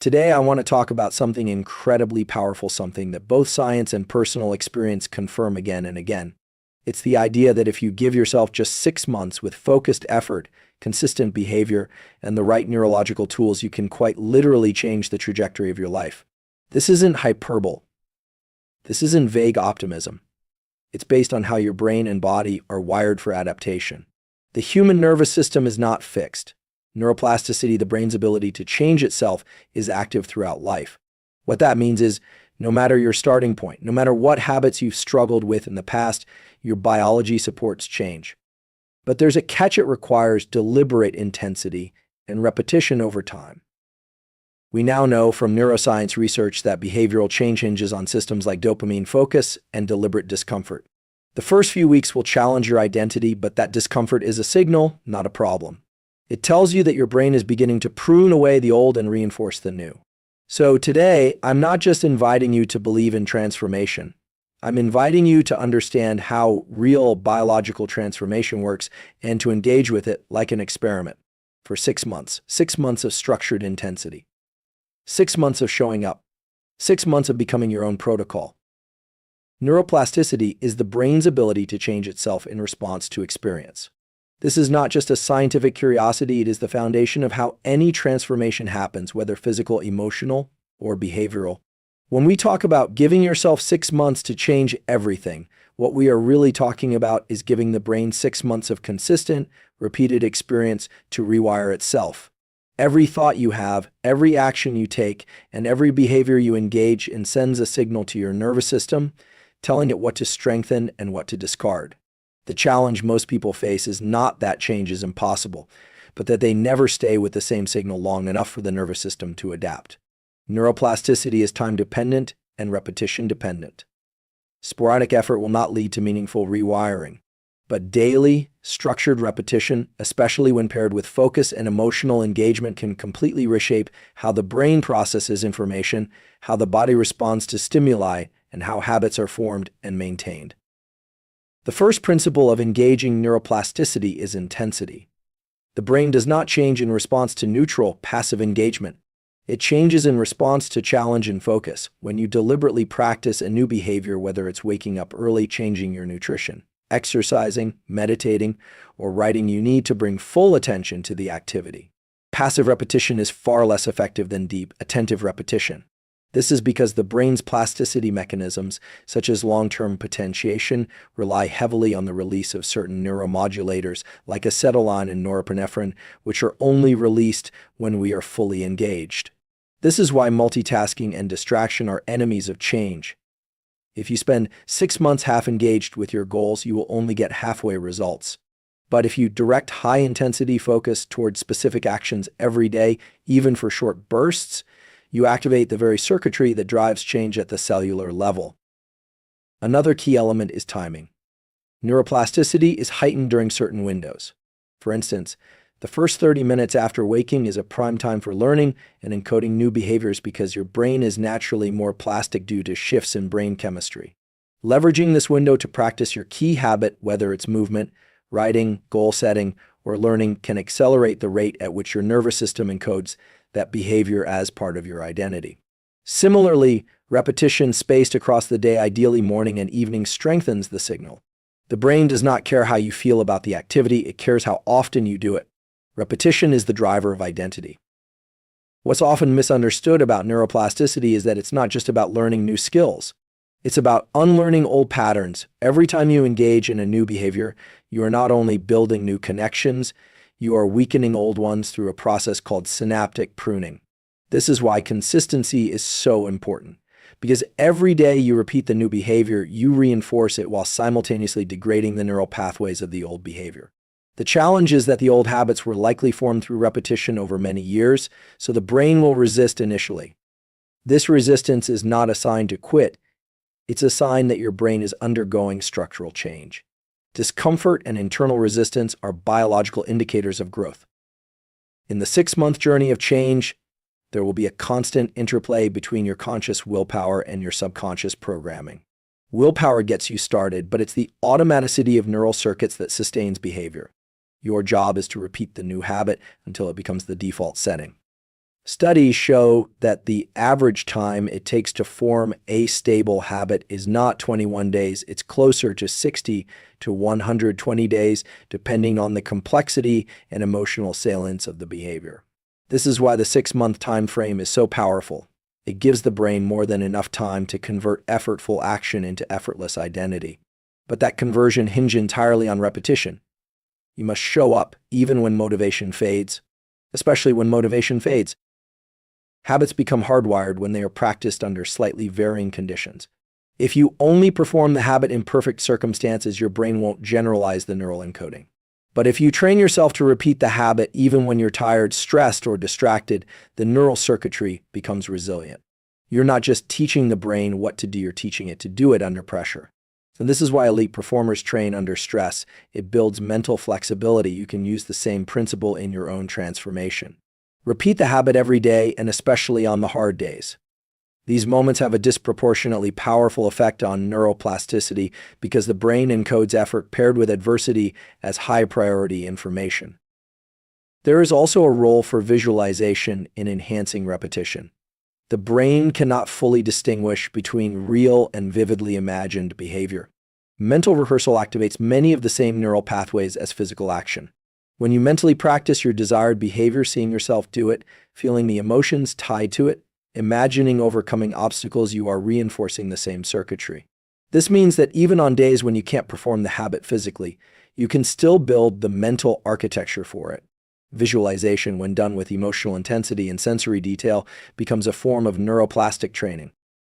Today, I want to talk about something incredibly powerful, something that both science and personal experience confirm again and again. It's the idea that if you give yourself just 6 months with focused effort, consistent behavior, and the right neurological tools, you can quite literally change the trajectory of your life. This isn't hyperbole. This isn't vague optimism. It's based on how your brain and body are wired for adaptation. The human nervous system is not fixed. Neuroplasticity, the brain's ability to change itself, is active throughout life. What that means is, no matter your starting point, no matter what habits you've struggled with in the past, your biology supports change. But there's a catch: it requires deliberate intensity and repetition over time. We now know from neuroscience research that behavioral change hinges on systems like dopamine, focus, and deliberate discomfort. The first few weeks will challenge your identity, but that discomfort is a signal, not a problem. It tells you that your brain is beginning to prune away the old and reinforce the new. So today, I'm not just inviting you to believe in transformation. I'm inviting you to understand how real biological transformation works and to engage with it like an experiment for 6 months. 6 months of structured intensity. 6 months of showing up. 6 months of becoming your own protocol. Neuroplasticity is the brain's ability to change itself in response to experience. This is not just a scientific curiosity, it is the foundation of how any transformation happens, whether physical, emotional, or behavioral. When we talk about giving yourself 6 months to change everything, what we are really talking about is giving the brain 6 months of consistent, repeated experience to rewire itself. Every thought you have, every action you take, and every behavior you engage in sends a signal to your nervous system, telling it what to strengthen and what to discard. The challenge most people face is not that change is impossible, but that they never stay with the same signal long enough for the nervous system to adapt. Neuroplasticity is time-dependent and repetition-dependent. Sporadic effort will not lead to meaningful rewiring, but daily, structured repetition, especially when paired with focus and emotional engagement, can completely reshape how the brain processes information, how the body responds to stimuli, and how habits are formed and maintained. The first principle of engaging neuroplasticity is intensity. The brain does not change in response to neutral, passive engagement. It changes in response to challenge and focus. When you deliberately practice a new behavior, whether it's waking up early, changing your nutrition, exercising, meditating, or writing, you need to bring full attention to the activity. Passive repetition is far less effective than deep, attentive repetition. This is because the brain's plasticity mechanisms, such as long-term potentiation, rely heavily on the release of certain neuromodulators like acetylcholine and norepinephrine, which are only released when we are fully engaged. This is why multitasking and distraction are enemies of change. If you spend 6 months half engaged with your goals, you will only get halfway results. But if you direct high-intensity focus towards specific actions every day, even for short bursts, you activate the very circuitry that drives change at the cellular level. Another key element is timing. Neuroplasticity is heightened during certain windows. For instance, the first 30 minutes after waking is a prime time for learning and encoding new behaviors because your brain is naturally more plastic due to shifts in brain chemistry. Leveraging this window to practice your key habit, whether it's movement, writing, goal setting, or learning, can accelerate the rate at which your nervous system encodes that behavior as part of your identity. Similarly, repetition spaced across the day, ideally morning and evening, strengthens the signal. The brain does not care how you feel about the activity, it cares how often you do it. Repetition is the driver of identity. What's often misunderstood about neuroplasticity is that it's not just about learning new skills. It's about unlearning old patterns. Every time you engage in a new behavior, you are not only building new connections, you are weakening old ones through a process called synaptic pruning. This is why consistency is so important, because every day you repeat the new behavior, you reinforce it while simultaneously degrading the neural pathways of the old behavior. The challenge is that the old habits were likely formed through repetition over many years, so the brain will resist initially. This resistance is not a sign to quit. It's a sign that your brain is undergoing structural change. Discomfort and internal resistance are biological indicators of growth. In the 6-month journey of change, there will be a constant interplay between your conscious willpower and your subconscious programming. Willpower gets you started, but it's the automaticity of neural circuits that sustains behavior. Your job is to repeat the new habit until it becomes the default setting. Studies show that the average time it takes to form a stable habit is not 21 days, it's closer to 60 to 120 days, depending on the complexity and emotional salience of the behavior. This is why the 6-month time frame is so powerful. It gives the brain more than enough time to convert effortful action into effortless identity. But that conversion hinges entirely on repetition. You must show up even when motivation fades, especially when motivation fades. Habits become hardwired when they are practiced under slightly varying conditions. If you only perform the habit in perfect circumstances, your brain won't generalize the neural encoding. But if you train yourself to repeat the habit even when you're tired, stressed, or distracted, the neural circuitry becomes resilient. You're not just teaching the brain what to do, you're teaching it to do it under pressure. And this is why elite performers train under stress. It builds mental flexibility. You can use the same principle in your own transformation. Repeat the habit every day, and especially on the hard days. These moments have a disproportionately powerful effect on neuroplasticity because the brain encodes effort paired with adversity as high-priority information. There is also a role for visualization in enhancing repetition. The brain cannot fully distinguish between real and vividly imagined behavior. Mental rehearsal activates many of the same neural pathways as physical action. When you mentally practice your desired behavior, seeing yourself do it, feeling the emotions tied to it, imagining overcoming obstacles, you are reinforcing the same circuitry. This means that even on days when you can't perform the habit physically, you can still build the mental architecture for it. Visualization, when done with emotional intensity and sensory detail, becomes a form of neuroplastic training.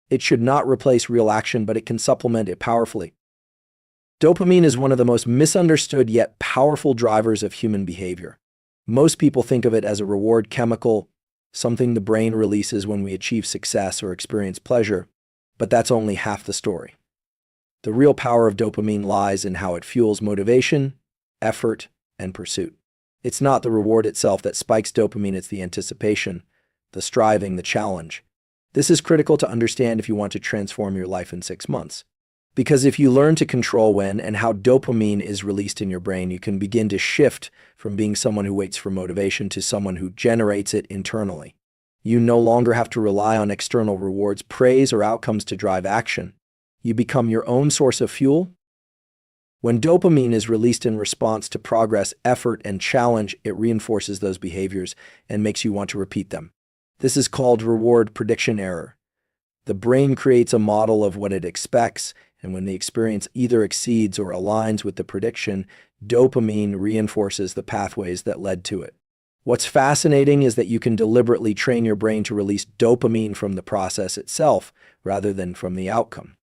It should not replace real action, but it can supplement it powerfully. Dopamine is one of the most misunderstood yet powerful drivers of human behavior. Most people think of it as a reward chemical, something the brain releases when we achieve success or experience pleasure, but that's only half the story. The real power of dopamine lies in how it fuels motivation, effort, and pursuit. It's not the reward itself that spikes dopamine, it's the anticipation, the striving, the challenge. This is critical to understand if you want to transform your life in 6 months. Because if you learn to control when and how dopamine is released in your brain, you can begin to shift from being someone who waits for motivation to someone who generates it internally. You no longer have to rely on external rewards, praise, or outcomes to drive action. You become your own source of fuel. When dopamine is released in response to progress, effort, and challenge, it reinforces those behaviors and makes you want to repeat them. This is called reward prediction error. The brain creates a model of what it expects, and when the experience either exceeds or aligns with the prediction, dopamine reinforces the pathways that led to it. What's fascinating is that you can deliberately train your brain to release dopamine from the process itself rather than from the outcome.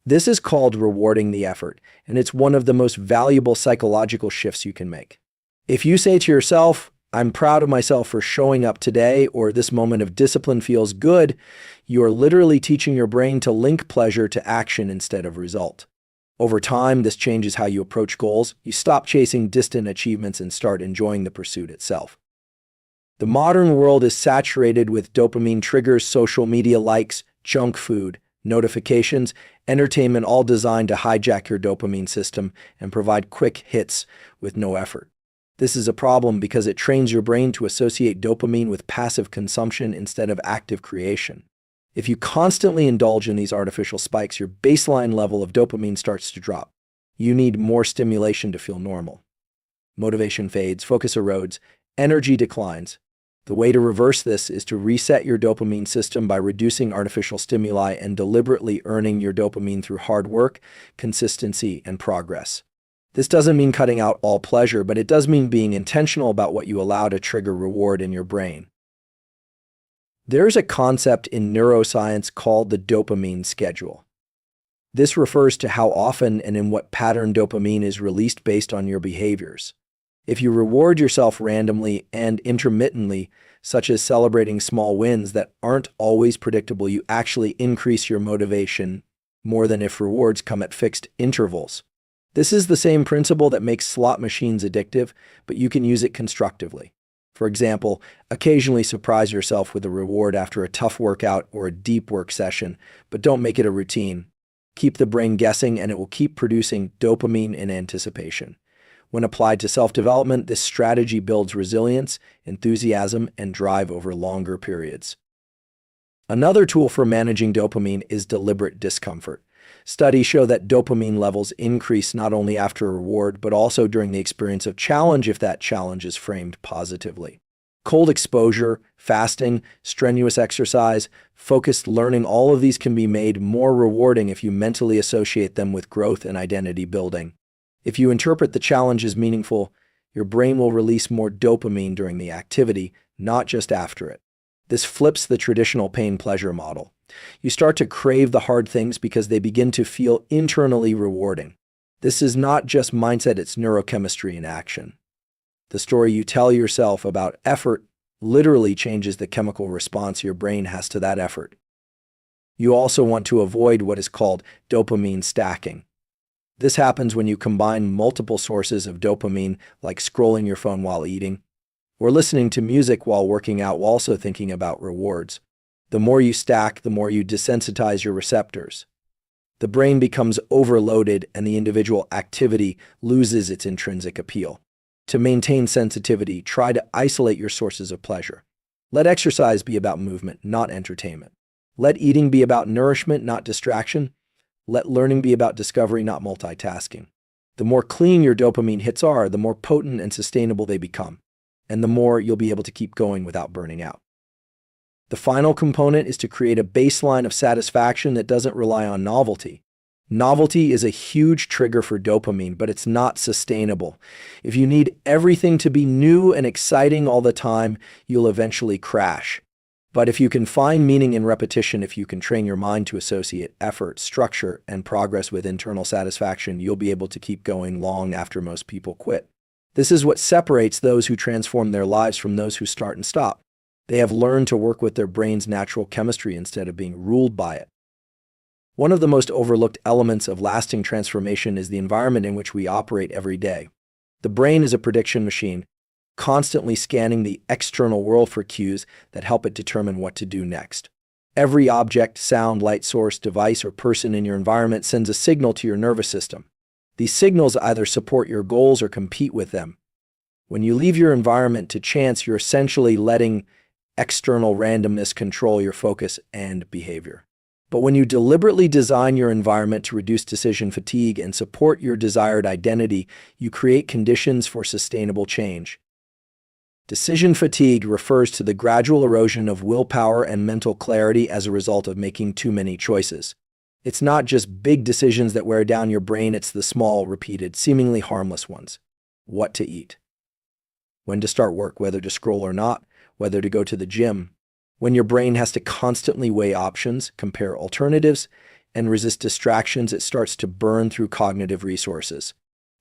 This is called rewarding the effort, and it's one of the most valuable psychological shifts you can make. If you say to yourself, "I'm proud of myself for showing up today," or "this moment of discipline feels good," you are literally teaching your brain to link pleasure to action instead of result. Over time, this changes how you approach goals. You stop chasing distant achievements and start enjoying the pursuit itself. The modern world is saturated with dopamine triggers, social media likes, junk food, notifications, entertainment, all designed to hijack your dopamine system and provide quick hits with no effort. This is a problem because it trains your brain to associate dopamine with passive consumption instead of active creation. If you constantly indulge in these artificial spikes, your baseline level of dopamine starts to drop. You need more stimulation to feel normal. Motivation fades, focus erodes, energy declines. The way to reverse this is to reset your dopamine system by reducing artificial stimuli and deliberately earning your dopamine through hard work, consistency, and progress. This doesn't mean cutting out all pleasure, but it does mean being intentional about what you allow to trigger reward in your brain. There's a concept in neuroscience called the dopamine schedule. This refers to how often and in what pattern dopamine is released based on your behaviors. If you reward yourself randomly and intermittently, such as celebrating small wins that aren't always predictable, you actually increase your motivation more than if rewards come at fixed intervals. This is the same principle that makes slot machines addictive, but you can use it constructively. For example, occasionally surprise yourself with a reward after a tough workout or a deep work session, but don't make it a routine. Keep the brain guessing and it will keep producing dopamine in anticipation. When applied to self-development, this strategy builds resilience, enthusiasm, and drive over longer periods. Another tool for managing dopamine is deliberate discomfort. Studies show that dopamine levels increase not only after a reward, but also during the experience of challenge if that challenge is framed positively. Cold exposure, fasting, strenuous exercise, focused learning, all of these can be made more rewarding if you mentally associate them with growth and identity building. If you interpret the challenge as meaningful, your brain will release more dopamine during the activity, not just after it. This flips the traditional pain-pleasure model. You start to crave the hard things because they begin to feel internally rewarding. This is not just mindset, it's neurochemistry in action. The story you tell yourself about effort literally changes the chemical response your brain has to that effort. You also want to avoid what is called dopamine stacking. This happens when you combine multiple sources of dopamine, like scrolling your phone while eating, or listening to music while working out while also thinking about rewards. The more you stack, the more you desensitize your receptors. The brain becomes overloaded and the individual activity loses its intrinsic appeal. To maintain sensitivity, try to isolate your sources of pleasure. Let exercise be about movement, not entertainment. Let eating be about nourishment, not distraction. Let learning be about discovery, not multitasking. The more clean your dopamine hits are, the more potent and sustainable they become, and the more you'll be able to keep going without burning out. The final component is to create a baseline of satisfaction that doesn't rely on novelty. Novelty is a huge trigger for dopamine, but it's not sustainable. If you need everything to be new and exciting all the time, you'll eventually crash. But if you can find meaning in repetition, if you can train your mind to associate effort, structure, and progress with internal satisfaction, you'll be able to keep going long after most people quit. This is what separates those who transform their lives from those who start and stop. They have learned to work with their brain's natural chemistry instead of being ruled by it. One of the most overlooked elements of lasting transformation is the environment in which we operate every day. The brain is a prediction machine, constantly scanning the external world for cues that help it determine what to do next. Every object, sound, light source, device, or person in your environment sends a signal to your nervous system. These signals either support your goals or compete with them. When you leave your environment to chance, you're essentially letting external randomness control your focus and behavior. But when you deliberately design your environment to reduce decision fatigue and support your desired identity, you create conditions for sustainable change. Decision fatigue refers to the gradual erosion of willpower and mental clarity as a result of making too many choices. It's not just big decisions that wear down your brain, it's the small, repeated, seemingly harmless ones. What to eat, when to start work, whether to scroll or not, whether to go to the gym. When your brain has to constantly weigh options, compare alternatives, and resist distractions, it starts to burn through cognitive resources.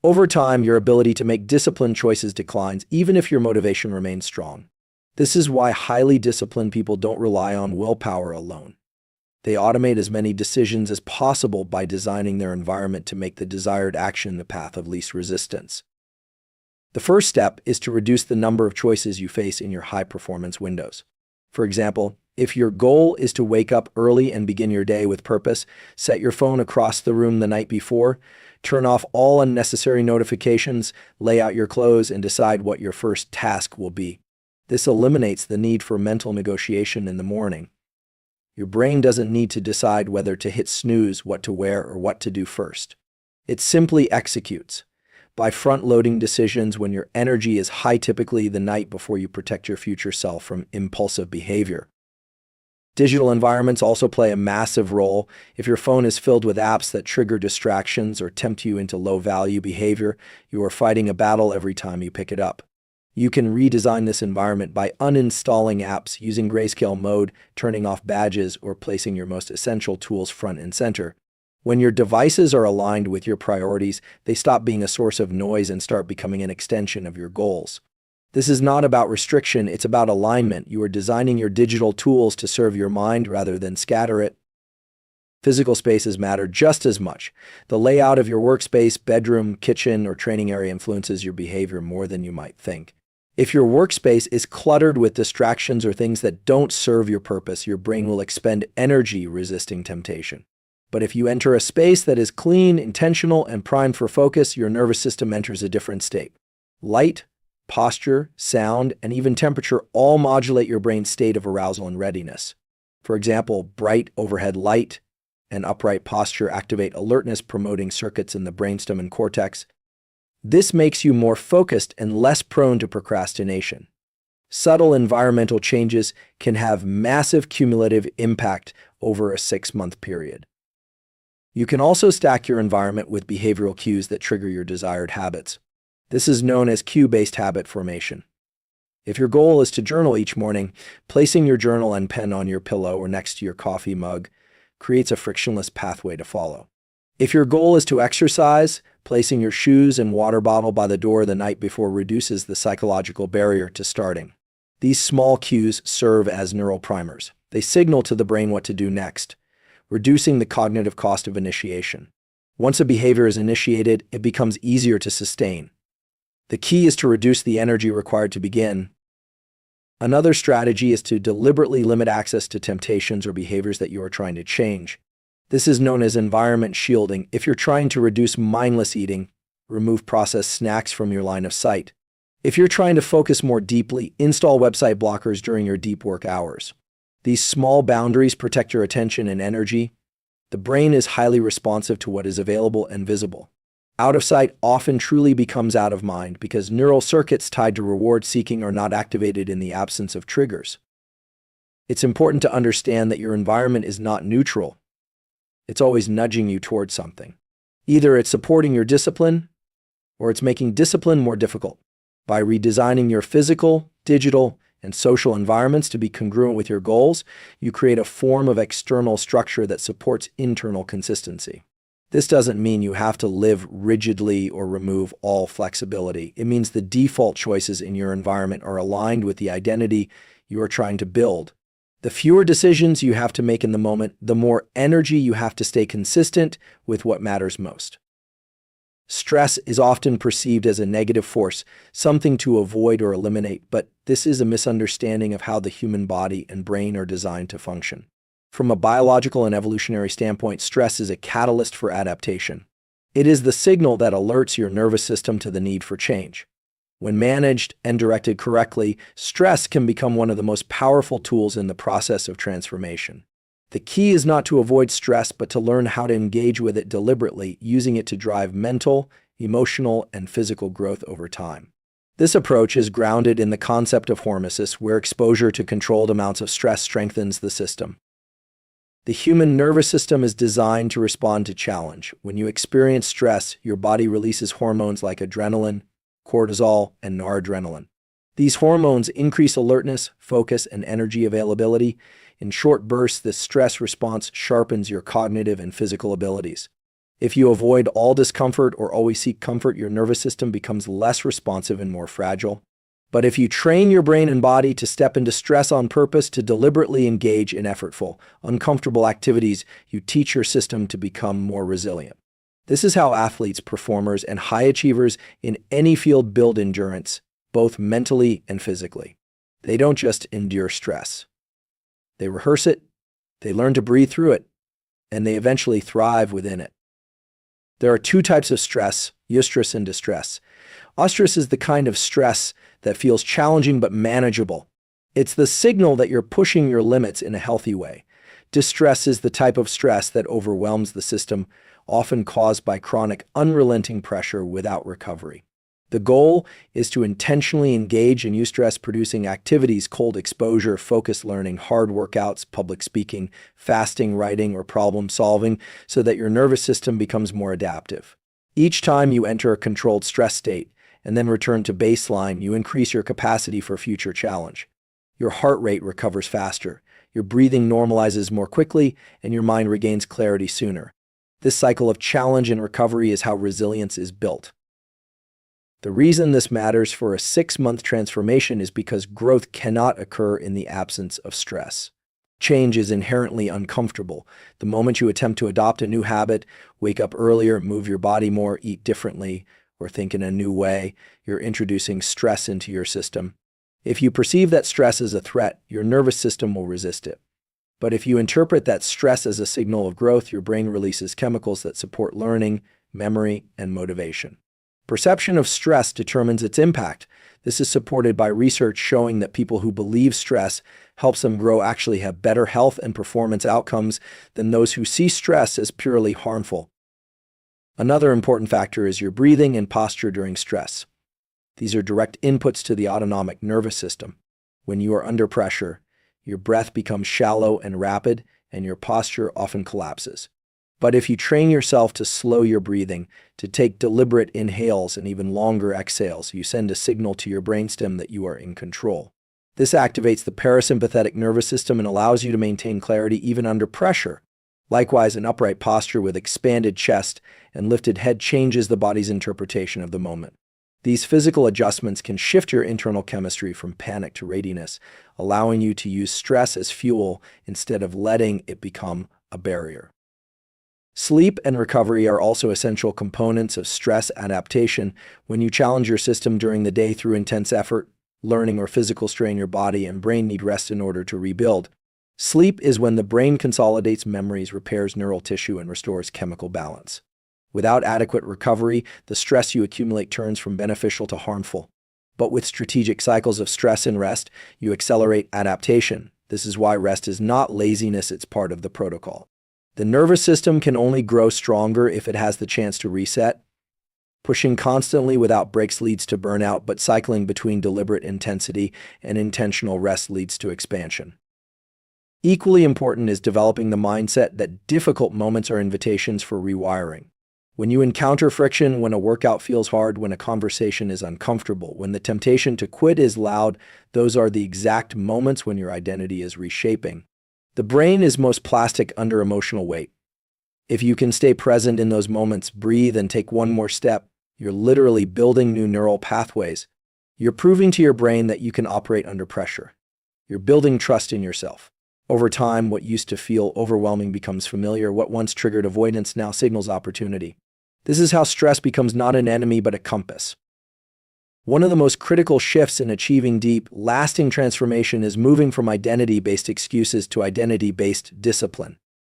Over time, your ability to make disciplined choices declines, even if your motivation remains strong. This is why highly disciplined people don't rely on willpower alone. They automate as many decisions as possible by designing their environment to make the desired action the path of least resistance. The first step is to reduce the number of choices you face in your high-performance windows. For example, if your goal is to wake up early and begin your day with purpose, set your phone across the room the night before, turn off all unnecessary notifications, lay out your clothes, and decide what your first task will be. This eliminates the need for mental negotiation in the morning. Your brain doesn't need to decide whether to hit snooze, what to wear, or what to do first. It simply executes. By front-loading decisions when your energy is high, typically the night before, you protect your future self from impulsive behavior. Digital environments also play a massive role. If your phone is filled with apps that trigger distractions or tempt you into low-value behavior, you are fighting a battle every time you pick it up. You can redesign this environment by uninstalling apps, using grayscale mode, turning off badges, or placing your most essential tools front and center. When your devices are aligned with your priorities, they stop being a source of noise and start becoming an extension of your goals. This is not about restriction, it's about alignment. You are designing your digital tools to serve your mind rather than scatter it. Physical spaces matter just as much. The layout of your workspace, bedroom, kitchen, or training area influences your behavior more than you might think. If your workspace is cluttered with distractions or things that don't serve your purpose, your brain will expend energy resisting temptation. But if you enter a space that is clean, intentional, and primed for focus, your nervous system enters a different state. Light, posture, sound, and even temperature all modulate your brain's state of arousal and readiness. For example, bright overhead light and upright posture activate alertness, promoting circuits in the brainstem and cortex. This makes you more focused and less prone to procrastination. Subtle environmental changes can have massive cumulative impact over a 6-month period. You can also stack your environment with behavioral cues that trigger your desired habits. This is known as cue-based habit formation. If your goal is to journal each morning, placing your journal and pen on your pillow or next to your coffee mug creates a frictionless pathway to follow. If your goal is to exercise, placing your shoes and water bottle by the door the night before reduces the psychological barrier to starting. These small cues serve as neural primers. They signal to the brain what to do next, reducing the cognitive cost of initiation. Once a behavior is initiated, it becomes easier to sustain. The key is to reduce the energy required to begin. Another strategy is to deliberately limit access to temptations or behaviors that you are trying to change. This is known as environment shielding. If you're trying to reduce mindless eating, remove processed snacks from your line of sight. If you're trying to focus more deeply, install website blockers during your deep work hours. These small boundaries protect your attention and energy. The brain is highly responsive to what is available and visible. Out of sight often truly becomes out of mind because neural circuits tied to reward seeking are not activated in the absence of triggers. It's important to understand that your environment is not neutral. It's always nudging you towards something. Either it's supporting your discipline or it's making discipline more difficult. By redesigning your physical, digital, and social environments to be congruent with your goals, you create a form of external structure that supports internal consistency. This doesn't mean you have to live rigidly or remove all flexibility. It means the default choices in your environment are aligned with the identity you are trying to build. The fewer decisions you have to make in the moment, the more energy you have to stay consistent with what matters most. Stress is often perceived as a negative force, something to avoid or eliminate, but this is a misunderstanding of how the human body and brain are designed to function. From a biological and evolutionary standpoint, stress is a catalyst for adaptation. It is the signal that alerts your nervous system to the need for change. When managed and directed correctly, stress can become one of the most powerful tools in the process of transformation. The key is not to avoid stress, but to learn how to engage with it deliberately, using it to drive mental, emotional, and physical growth over time. This approach is grounded in the concept of hormesis, where exposure to controlled amounts of stress strengthens the system. The human nervous system is designed to respond to challenge. When you experience stress, your body releases hormones like adrenaline, cortisol, and noradrenaline. These hormones increase alertness, focus, and energy availability. In short bursts, this stress response sharpens your cognitive and physical abilities. If you avoid all discomfort or always seek comfort, your nervous system becomes less responsive and more fragile. But if you train your brain and body to step into stress on purpose, to deliberately engage in effortful, uncomfortable activities, you teach your system to become more resilient. This is how athletes, performers, and high achievers in any field build endurance, both mentally and physically. They don't just endure stress. They rehearse it, they learn to breathe through it, and they eventually thrive within it. There are two types of stress, eustress and distress. Eustress is the kind of stress that feels challenging but manageable. It's the signal that you're pushing your limits in a healthy way. Distress is the type of stress that overwhelms the system, often caused by chronic, unrelenting pressure without recovery. The goal is to intentionally engage in eustress-producing activities, cold exposure, focused learning, hard workouts, public speaking, fasting, writing, or problem solving, so that your nervous system becomes more adaptive. Each time you enter a controlled stress state and then return to baseline, you increase your capacity for future challenge. Your heart rate recovers faster, your breathing normalizes more quickly, and your mind regains clarity sooner. This cycle of challenge and recovery is how resilience is built. The reason this matters for a 6-month transformation is because growth cannot occur in the absence of stress. Change is inherently uncomfortable. The moment you attempt to adopt a new habit, wake up earlier, move your body more, eat differently, or think in a new way, you're introducing stress into your system. If you perceive that stress is a threat, your nervous system will resist it. But if you interpret that stress as a signal of growth, your brain releases chemicals that support learning, memory, and motivation. Perception of stress determines its impact. This is supported by research showing that people who believe stress helps them grow actually have better health and performance outcomes than those who see stress as purely harmful. Another important factor is your breathing and posture during stress. These are direct inputs to the autonomic nervous system. When you are under pressure, your breath becomes shallow and rapid, and your posture often collapses. But if you train yourself to slow your breathing, to take deliberate inhales and even longer exhales, you send a signal to your brainstem that you are in control. This activates the parasympathetic nervous system and allows you to maintain clarity even under pressure. Likewise, an upright posture with expanded chest and lifted head changes the body's interpretation of the moment. These physical adjustments can shift your internal chemistry from panic to readiness, allowing you to use stress as fuel instead of letting it become a barrier. Sleep and recovery are also essential components of stress adaptation. When you challenge your system during the day through intense effort, learning, or physical strain, your body and brain need rest in order to rebuild. Sleep is when the brain consolidates memories, repairs neural tissue, and restores chemical balance. Without adequate recovery, the stress you accumulate turns from beneficial to harmful. But with strategic cycles of stress and rest, you accelerate adaptation. This is why rest is not laziness, it's part of the protocol. The nervous system can only grow stronger if it has the chance to reset. Pushing constantly without breaks leads to burnout, but cycling between deliberate intensity and intentional rest leads to expansion. Equally important is developing the mindset that difficult moments are invitations for rewiring. When you encounter friction, when a workout feels hard, when a conversation is uncomfortable, when the temptation to quit is loud, those are the exact moments when your identity is reshaping. The brain is most plastic under emotional weight. If you can stay present in those moments, breathe, and take one more step, you're literally building new neural pathways. You're proving to your brain that you can operate under pressure. You're building trust in yourself. Over time, what used to feel overwhelming becomes familiar. What once triggered avoidance now signals opportunity. This is how stress becomes not an enemy but a compass. One of the most critical shifts in achieving deep, lasting transformation is moving from identity-based excuses to identity-based discipline.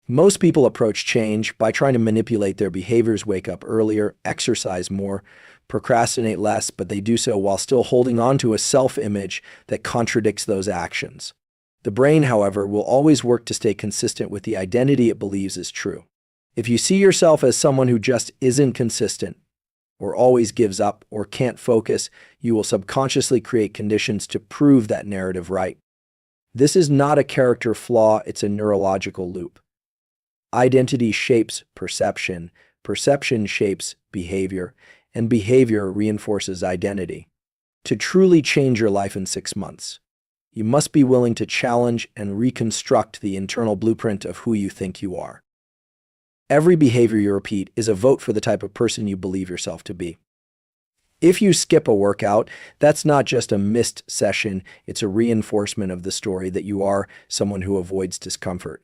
Most people approach change by trying to manipulate their behaviors, wake up earlier, exercise more, procrastinate less, but they do so while still holding on to a self-image that contradicts those actions. The brain, however, will always work to stay consistent with the identity it believes is true. If you see yourself as someone who just isn't consistent, or always gives up, or can't focus, you will subconsciously create conditions to prove that narrative right. This is not a character flaw, it's a neurological loop. Identity shapes perception, perception shapes behavior, and behavior reinforces identity. To truly change your life in 6 months, you must be willing to challenge and reconstruct the internal blueprint of who you think you are. Every behavior you repeat is a vote for the type of person you believe yourself to be. If you skip a workout, that's not just a missed session, it's a reinforcement of the story that you are someone who avoids discomfort.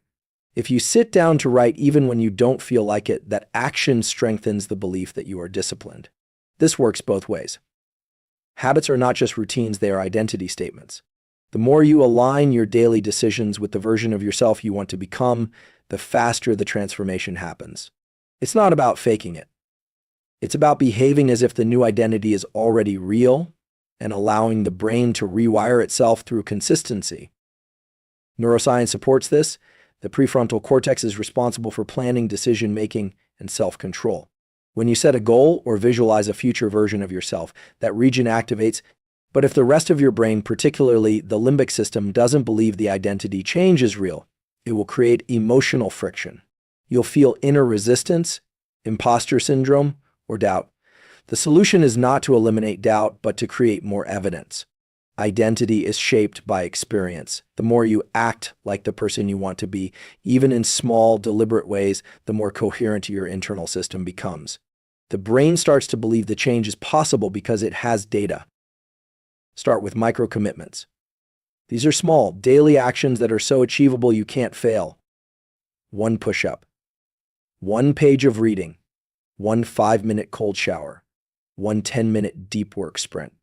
If you sit down to write even when you don't feel like it, that action strengthens the belief that you are disciplined. This works both ways. Habits are not just routines, they are identity statements. The more you align your daily decisions with the version of yourself you want to become, the faster the transformation happens. It's not about faking it. It's about behaving as if the new identity is already real and allowing the brain to rewire itself through consistency. Neuroscience supports this. The prefrontal cortex is responsible for planning, decision-making, and self-control. When you set a goal or visualize a future version of yourself, that region activates. But if the rest of your brain, particularly the limbic system, doesn't believe the identity change is real, it will create emotional friction. You'll feel inner resistance, imposter syndrome, or doubt. The solution is not to eliminate doubt, but to create more evidence. Identity is shaped by experience. The more you act like the person you want to be, even in small, deliberate ways, the more coherent your internal system becomes. The brain starts to believe the change is possible because it has data. Start with micro commitments. These are small, daily actions that are so achievable you can't fail. 1 push-up, 1 page of reading, 1 5-minute cold shower, 1 10-minute deep work sprint.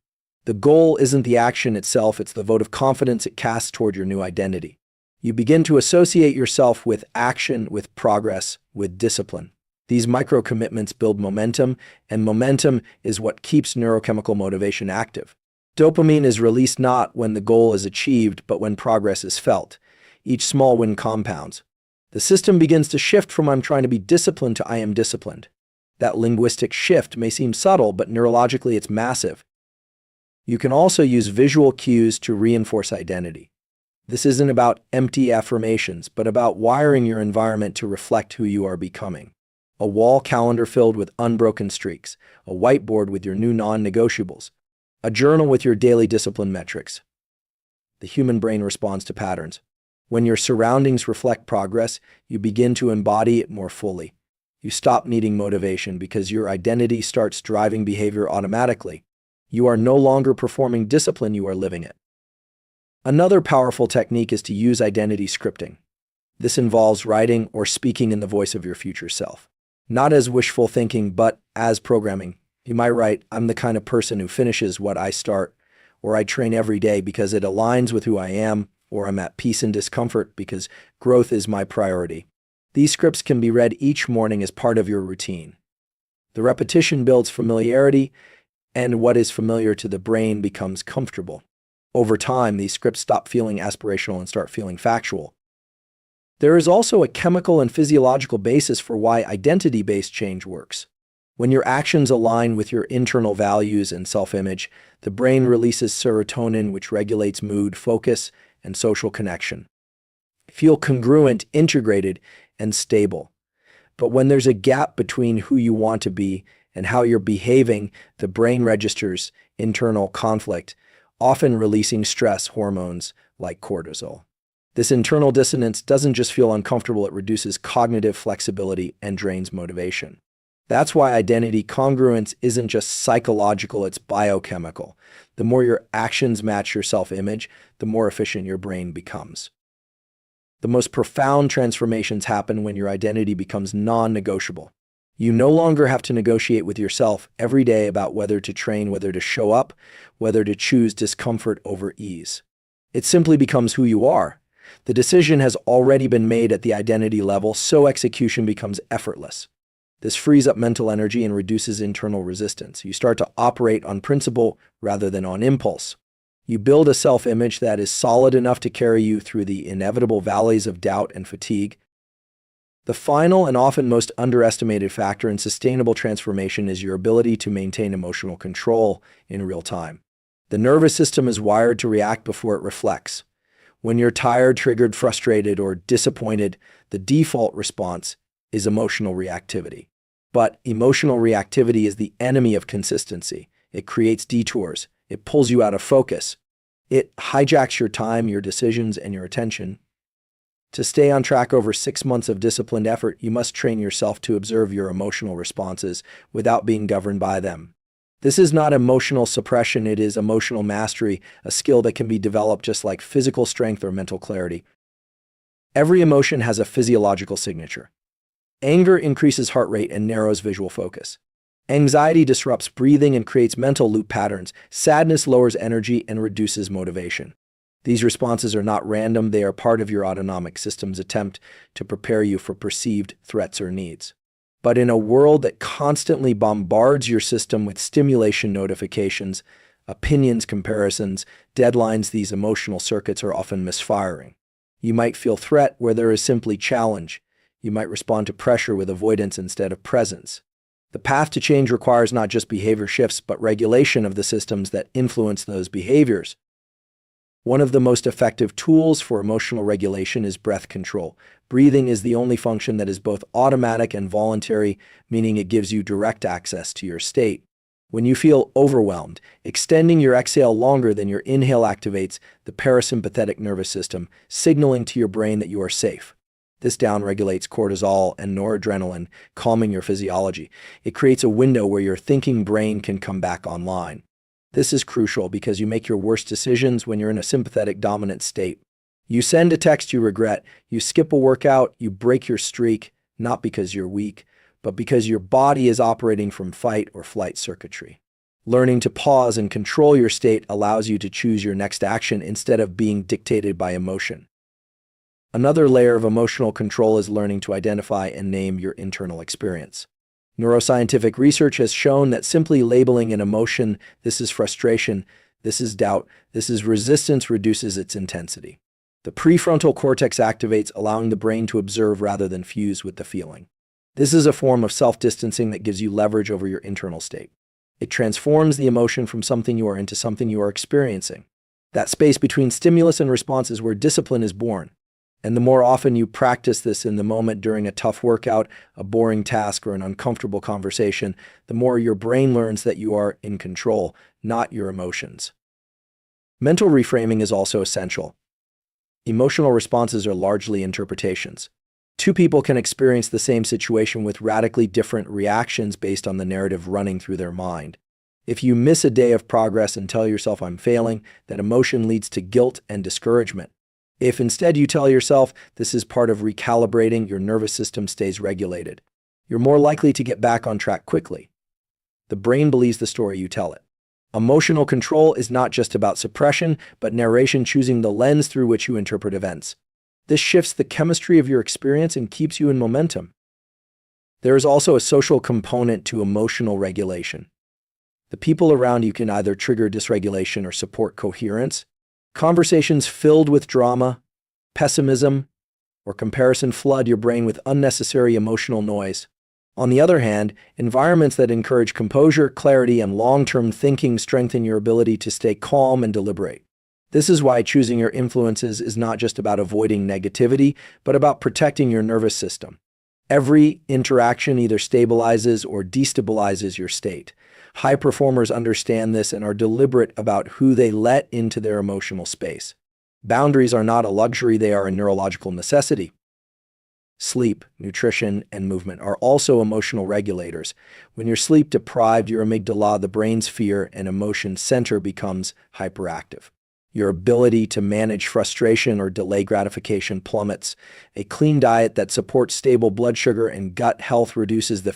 The goal isn't the action itself, it's the vote of confidence it casts toward your new identity. You begin to associate yourself with action, with progress, with discipline. These micro-commitments build momentum, and momentum is what keeps neurochemical motivation active. Dopamine is released not when the goal is achieved, but when progress is felt. Each small win compounds. The system begins to shift from I'm trying to be disciplined to I am disciplined. That linguistic shift may seem subtle, but neurologically it's massive. You can also use visual cues to reinforce identity. This isn't about empty affirmations, but about wiring your environment to reflect who you are becoming. A wall calendar filled with unbroken streaks, a whiteboard with your new non-negotiables, a journal with your daily discipline metrics. The human brain responds to patterns. When your surroundings reflect progress, you begin to embody it more fully. You stop needing motivation because your identity starts driving behavior automatically. You are no longer performing discipline, you are living it. Another powerful technique is to use identity scripting. This involves writing or speaking in the voice of your future self. Not as wishful thinking, but as programming. You might write, I'm the kind of person who finishes what I start, or I train every day because it aligns with who I am, or I'm at peace in discomfort because growth is my priority. These scripts can be read each morning as part of your routine. The repetition builds familiarity, and what is familiar to the brain becomes comfortable. Over time, these scripts stop feeling aspirational and start feeling factual. There is also a chemical and physiological basis for why identity-based change works. When your actions align with your internal values and self-image, the brain releases serotonin, which regulates mood, focus, and social connection. Feel congruent, integrated, and stable. But when there's a gap between who you want to be and how you're behaving, the brain registers internal conflict, often releasing stress hormones like cortisol. This internal dissonance doesn't just feel uncomfortable, it reduces cognitive flexibility and drains motivation. That's why identity congruence isn't just psychological, it's biochemical. The more your actions match your self-image, the more efficient your brain becomes. The most profound transformations happen when your identity becomes non-negotiable. You no longer have to negotiate with yourself every day about whether to train, whether to show up, whether to choose discomfort over ease. It simply becomes who you are. The decision has already been made at the identity level, so execution becomes effortless. This frees up mental energy and reduces internal resistance. You start to operate on principle rather than on impulse. You build a self-image that is solid enough to carry you through the inevitable valleys of doubt and fatigue. The final and often most underestimated factor in sustainable transformation is your ability to maintain emotional control in real time. The nervous system is wired to react before it reflects. When you're tired, triggered, frustrated, or disappointed, the default response is emotional reactivity. But emotional reactivity is the enemy of consistency. It creates detours. It pulls you out of focus. It hijacks your time, your decisions, and your attention. To stay on track over 6 months of disciplined effort, you must train yourself to observe your emotional responses without being governed by them. This is not emotional suppression, it is emotional mastery, a skill that can be developed just like physical strength or mental clarity. Every emotion has a physiological signature. Anger increases heart rate and narrows visual focus. Anxiety disrupts breathing and creates mental loop patterns. Sadness lowers energy and reduces motivation. These responses are not random, they are part of your autonomic system's attempt to prepare you for perceived threats or needs. But in a world that constantly bombards your system with stimulation notifications, opinions, comparisons, deadlines, these emotional circuits are often misfiring. You might feel threat where there is simply challenge. You might respond to pressure with avoidance instead of presence. The path to change requires not just behavior shifts, but regulation of the systems that influence those behaviors. One of the most effective tools for emotional regulation is breath control. Breathing is the only function that is both automatic and voluntary, meaning it gives you direct access to your state. When you feel overwhelmed, extending your exhale longer than your inhale activates the parasympathetic nervous system, signaling to your brain that you are safe. This downregulates cortisol and noradrenaline, calming your physiology. It creates a window where your thinking brain can come back online. This is crucial because you make your worst decisions when you're in a sympathetic dominant state. You send a text you regret, you skip a workout, you break your streak, not because you're weak, but because your body is operating from fight or flight circuitry. Learning to pause and control your state allows you to choose your next action instead of being dictated by emotion. Another layer of emotional control is learning to identify and name your internal experience. Neuroscientific research has shown that simply labeling an emotion, this is frustration, this is doubt, this is resistance, reduces its intensity. The prefrontal cortex activates, allowing the brain to observe rather than fuse with the feeling. This is a form of self-distancing that gives you leverage over your internal state. It transforms the emotion from something you are into something you are experiencing. That space between stimulus and response is where discipline is born. And the more often you practice this in the moment during a tough workout, a boring task, or an uncomfortable conversation, the more your brain learns that you are in control, not your emotions. Mental reframing is also essential. Emotional responses are largely interpretations. Two people can experience the same situation with radically different reactions based on the narrative running through their mind. If you miss a day of progress and tell yourself, "I'm failing," that emotion leads to guilt and discouragement. If instead you tell yourself, "This is part of recalibrating," your nervous system stays regulated. You're more likely to get back on track quickly. The brain believes the story you tell it. Emotional control is not just about suppression, but narration, choosing the lens through which you interpret events. This shifts the chemistry of your experience and keeps you in momentum. There is also a social component to emotional regulation. The people around you can either trigger dysregulation or support coherence. Conversations filled with drama, pessimism, or comparison flood your brain with unnecessary emotional noise. On the other hand, environments that encourage composure, clarity, and long-term thinking strengthen your ability to stay calm and deliberate. This is why choosing your influences is not just about avoiding negativity, but about protecting your nervous system. Every interaction either stabilizes or destabilizes your state. High performers understand this and are deliberate about who they let into their emotional space. Boundaries are not a luxury, they are a neurological necessity. Sleep, nutrition, and movement are also emotional regulators. When you're sleep deprived, your amygdala, the brain's fear and emotion center, becomes hyperactive. Your ability to manage frustration or delay gratification plummets. A clean diet that supports stable blood sugar and gut health reduces the